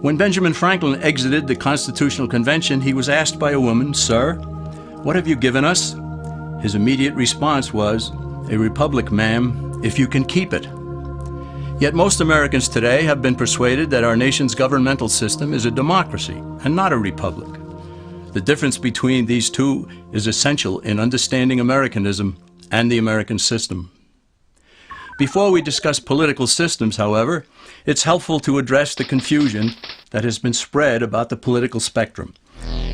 When Benjamin Franklin exited the Constitutional Convention, he was asked by a woman, "Sir, what have you given us?" His immediate response was, "A republic, ma'am, if you can keep it." Yet most Americans today have been persuaded that our nation's governmental system is a democracy and not a republic. The difference between these two is essential in understanding Americanism and the American system. Before we discuss political systems, however, it's helpful to address the confusion that has been spread about the political spectrum.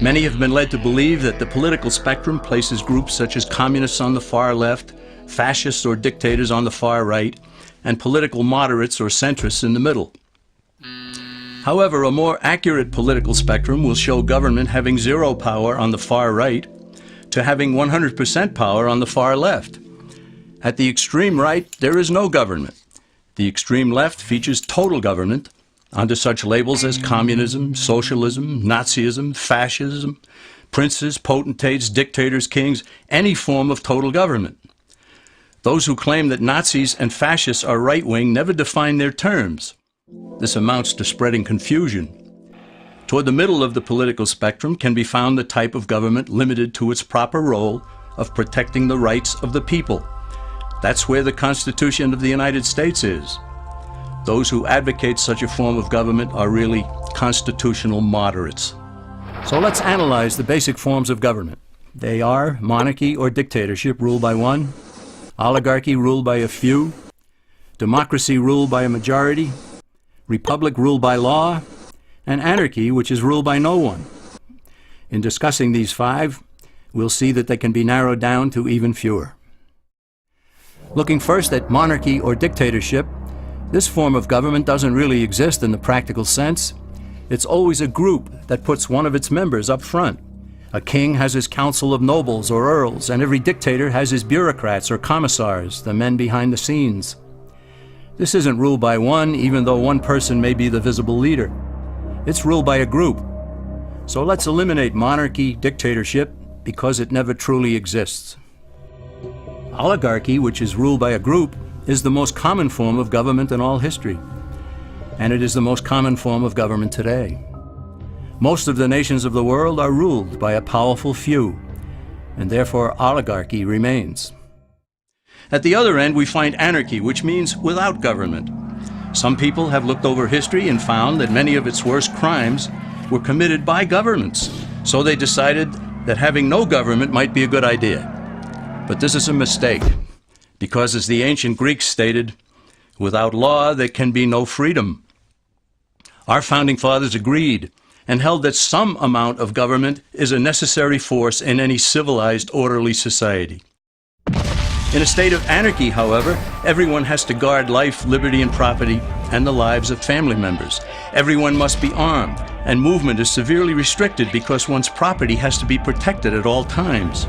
Many have been led to believe that the political spectrum places groups such as communists on the far left, fascists or dictators on the far right, and political moderates or centrists in the middle. However, a more accurate political spectrum will show government having zero power on the far right to having 100% power on the far left. At the extreme right, there is no government. The extreme left features total government under such labels as communism, socialism, Nazism, fascism, princes, potentates, dictators, kings, any form of total government. Those who claim that Nazis and fascists are right-wing never define their terms. This amounts to spreading confusion. Toward the middle of the political spectrum can be found the type of government limited to its proper role of protecting the rights of the people. That's where the Constitution of the United States is. Those who advocate such a form of government are really constitutional moderates. So let's analyze the basic forms of government. They are monarchy or dictatorship ruled by one, oligarchy ruled by a few, democracy ruled by a majority, republic ruled by law, and anarchy, which is ruled by no one. In discussing these five, we'll see that they can be narrowed down to even fewer. Looking first at monarchy or dictatorship, this form of government doesn't really exist in the practical sense. It's always a group that puts one of its members up front. A king has his council of nobles or earls, and every dictator has his bureaucrats or commissars, the men behind the scenes. This isn't ruled by one, even though one person may be the visible leader. It's ruled by a group. So let's eliminate monarchy, dictatorship, because it never truly exists. Oligarchy, which is ruled by a group, is the most common form of government in all history. And it is the most common form of government today. Most of the nations of the world are ruled by a powerful few, and therefore oligarchy remains. At the other end, we find anarchy, which means without government. Some people have looked over history and found that many of its worst crimes were committed by governments, so they decided that having no government might be a good idea. But this is a mistake, because as the ancient Greeks stated, without law there can be no freedom. Our founding fathers agreed and held that some amount of government is a necessary force in any civilized, orderly society. In a state of anarchy, however, everyone has to guard life, liberty, and property, and the lives of family members. Everyone must be armed, and movement is severely restricted because one's property has to be protected at all times.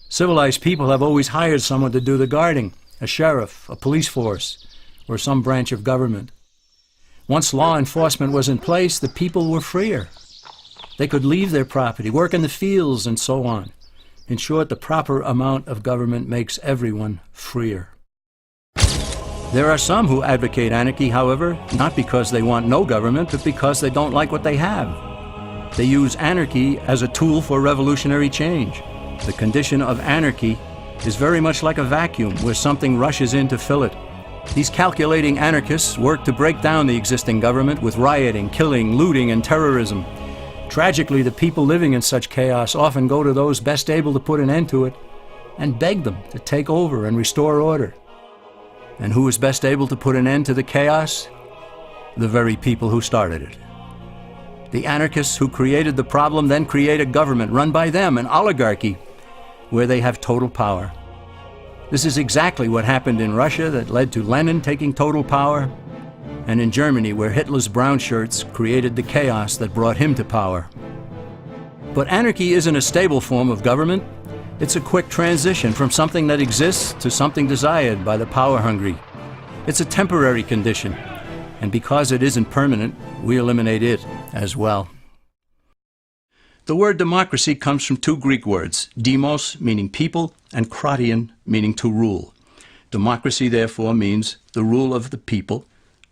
Civilized people have always hired someone to do the guarding, a sheriff, a police force, or some branch of government. Once law enforcement was in place, the people were freer. They could leave their property, work in the fields, and so on. In short, the proper amount of government makes everyone freer. There are some who advocate anarchy, however, not because they want no government, but because they don't like what they have. They use anarchy as a tool for revolutionary change. The condition of anarchy is very much like a vacuum where something rushes in to fill it. These calculating anarchists work to break down the existing government with rioting, killing, looting, and terrorism. Tragically, the people living in such chaos often go to those best able to put an end to it and beg them to take over and restore order. And who is best able to put an end to the chaos? The very people who started it. The anarchists who created the problem then create a government run by them, an oligarchy, where they have total power. This is exactly what happened in Russia that led to Lenin taking total power, and in Germany, where Hitler's brown shirts created the chaos that brought him to power. But anarchy isn't a stable form of government. It's a quick transition from something that exists to something desired by the power-hungry. It's a temporary condition, and because it isn't permanent, we eliminate it as well. The word democracy comes from two Greek words, demos, meaning people, and kratein, meaning to rule. Democracy, therefore, means the rule of the people,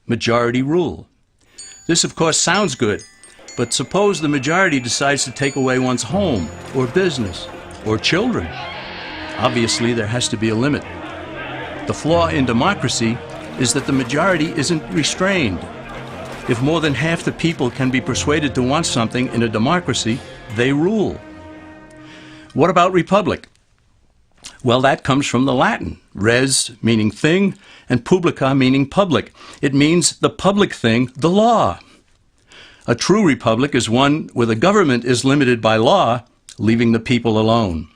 majority rule. This, of course, sounds good, but suppose the majority decides to take away one's home, or business, or children. Obviously, there has to be a limit. The flaw in democracy is that the majority isn't restrained. If more than half the people can be persuaded to want something in a democracy, they rule. What about republic? Well, that comes from the Latin, res meaning thing, and publica meaning public. It means the public thing, the law. A true republic is one where the government is limited by law, leaving the people alone.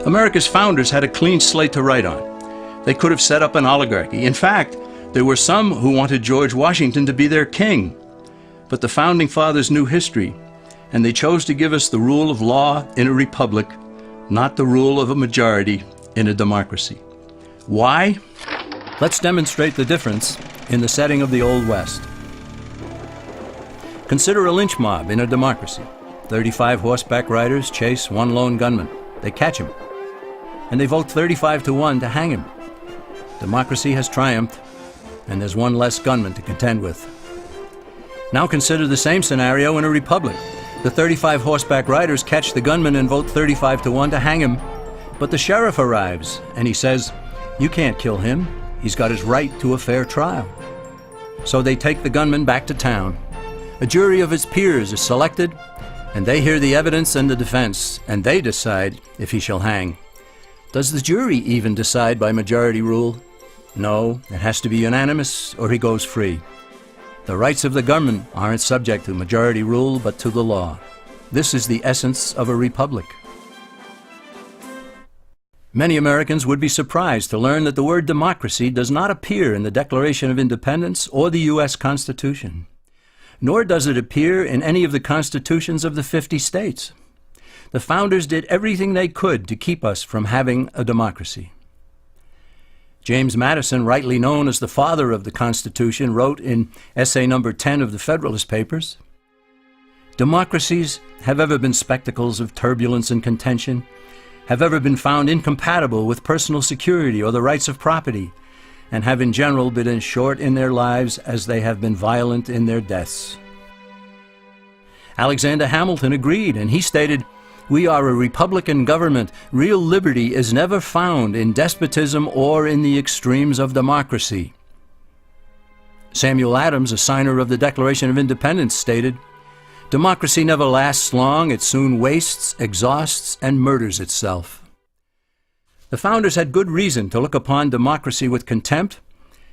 America's founders had a clean slate to write on. They could have set up an oligarchy. In fact, there were some who wanted George Washington to be their king. But the founding fathers knew history, and they chose to give us the rule of law in a republic, not the rule of a majority in a democracy. Why? Let's demonstrate the difference in the setting of the Old West. Consider a lynch mob in a democracy. 35 horseback riders chase one lone gunman. They catch him, and they vote 35-1 to hang him. Democracy has triumphed, and there's one less gunman to contend with. Now consider the same scenario in a republic. The 35 horseback riders catch the gunman and vote 35-1 to hang him, but the sheriff arrives, and he says, "You can't kill him. He's got his right to a fair trial." So they take the gunman back to town. A jury of his peers is selected, and they hear the evidence and the defense, and they decide if he shall hang. Does the jury even decide by majority rule? No, it has to be unanimous or he goes free. The rights of the government aren't subject to majority rule, but to the law. This is the essence of a republic. Many Americans would be surprised to learn that the word democracy does not appear in the Declaration of Independence or the U.S. Constitution, nor does it appear in any of the constitutions of the 50 states. The founders did everything they could to keep us from having a democracy. James Madison, rightly known as the father of the Constitution, wrote in essay number 10 of the Federalist Papers, "Democracies have ever been spectacles of turbulence and contention, have ever been found incompatible with personal security or the rights of property, and have in general been as short in their lives as they have been violent in their deaths." Alexander Hamilton agreed, and he stated, "We are a republican government. Real liberty is never found in despotism or in the extremes of democracy." Samuel Adams, a signer of the Declaration of Independence, stated, "Democracy never lasts long. It soon wastes, exhausts, and murders itself." The founders had good reason to look upon democracy with contempt,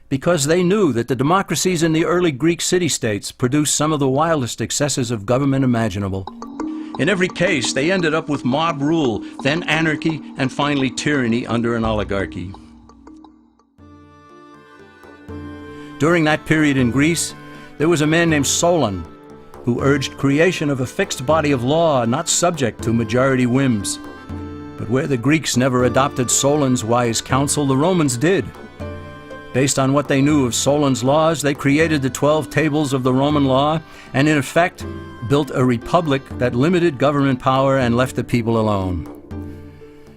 because they knew that the democracies in the early Greek city-states produced some of the wildest excesses of government imaginable. In every case, they ended up with mob rule, then anarchy, and finally tyranny under an oligarchy. During that period in Greece, there was a man named Solon who urged creation of a fixed body of law not subject to majority whims. But where the Greeks never adopted Solon's wise counsel, the Romans did. Based on what they knew of Solon's laws, they created the 12 tables of the Roman law and, in effect, built a republic that limited government power and left the people alone.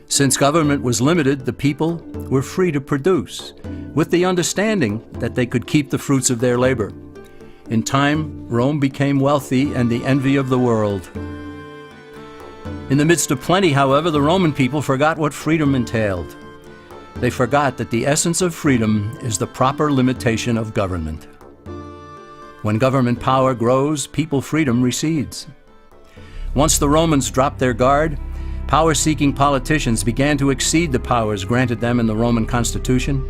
Since government was limited, the people were free to produce, with the understanding that they could keep the fruits of their labor. In time, Rome became wealthy and the envy of the world. In the midst of plenty, however, the Roman people forgot what freedom entailed. They forgot that the essence of freedom is the proper limitation of government. When government power grows, people freedom recedes. Once the Romans dropped their guard, power-seeking politicians began to exceed the powers granted them in the Roman Constitution.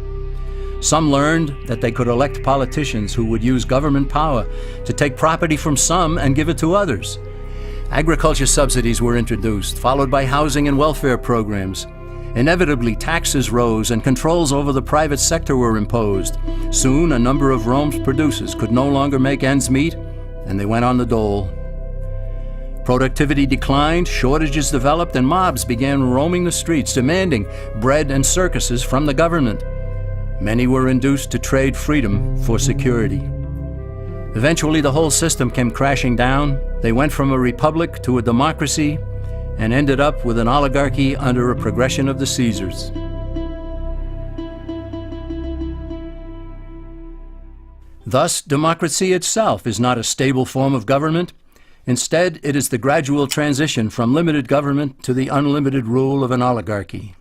Some learned that they could elect politicians who would use government power to take property from some and give it to others. Agriculture subsidies were introduced, followed by housing and welfare programs. Inevitably, taxes rose and controls over the private sector were imposed. Soon, a number of Rome's producers could no longer make ends meet, and they went on the dole. Productivity declined, shortages developed, and mobs began roaming the streets, demanding bread and circuses from the government. Many were induced to trade freedom for security. Eventually, the whole system came crashing down. They went from a republic to a democracy, and ended up with an oligarchy under a progression of the Caesars. Thus, democracy itself is not a stable form of government. Instead, it is the gradual transition from limited government to the unlimited rule of an oligarchy.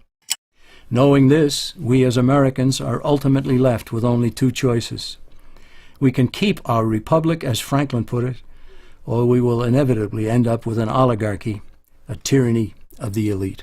Knowing this, we as Americans are ultimately left with only two choices. We can keep our republic, as Franklin put it, or we will inevitably end up with an oligarchy, a tyranny of the elite.